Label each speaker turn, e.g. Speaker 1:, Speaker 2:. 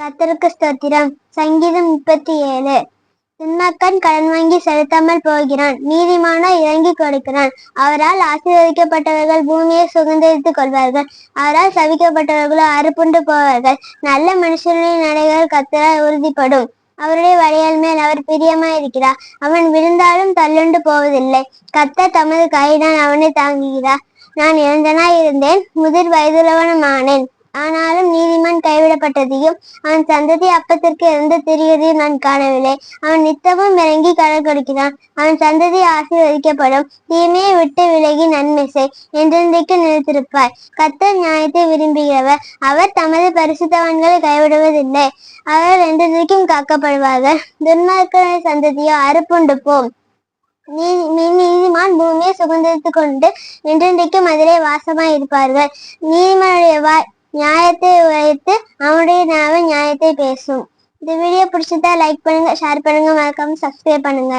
Speaker 1: கர்த்தருக்கு ஸ்தோத்திரம். சங்கீதம் 37. துன்மார்க்கன் கடன் வாங்கி செலுத்தாமல் போகிறான், நீதிமானோ இறங்கி கொடுக்கிறான். அவரால் ஆசீர்வதிக்கப்பட்டவர்கள் பூமியை சுதந்தரித்துக் கொள்வார்கள், அவரால் சபிக்கப்பட்டவர்களோ அறுப்புண்டு போவார்கள். நல்ல மனுஷனின் நடைகள் கர்த்தரால் உறுதிப்படும், அவருடைய வழிகள் மேல் அவர் பிரியமாயிருக்கிறார். அவன் விழுந்தாலும் தள்ளுண்டு போவதில்லை. கர்த்தர் தமது கையினால் அவனை தாங்குகிறார். நான் இளைஞனாய் இருந்தேன், முதிர் வயதுள்ளவனும் ஆனேன். ஆனாலும் நீதிமான் கைவிடப்பட்டதையும் அவன் சந்ததி அப்பத்திற்கு இருந்து திரியதையும் நான் காணவில்லை. அவன் நித்தமும் இறங்கி கடன் கொடுக்கிறான், அவன் சந்ததி ஆசீர்வதிக்கப்படும். தீமையை விட்டு விலகி நன்மை செய், என்றென்றைக்கு நிலைத்திருப்பாய். கர்த்தர் நியாயத்தை விரும்புகிறவர், அவர் தமது பரிசுத்தவான்களை கைவிடுவதில்லை. அவர் என்றென்றைக்கும் காக்கப்படுவார்கள். துன்மார்க்கரின் சந்ததியோ அறுப்புண்டு போம். நீதிமான் பூமியை சுதந்தரித்துக் கொண்டு என்றென்றைக்கும் அதிலே வாசமாய் இருப்பார்கள். நீதிமானுடைய நியாயத்தை உரைத்து அவனுடைய நாவு நியாயத்தை பேசும். இந்த வீடியோ பிடிச்சதா லைக் பண்ணுங்க, ஷேர் பண்ணுங்க, மறக்காம சப்ஸ்கிரைப் பண்ணுங்க.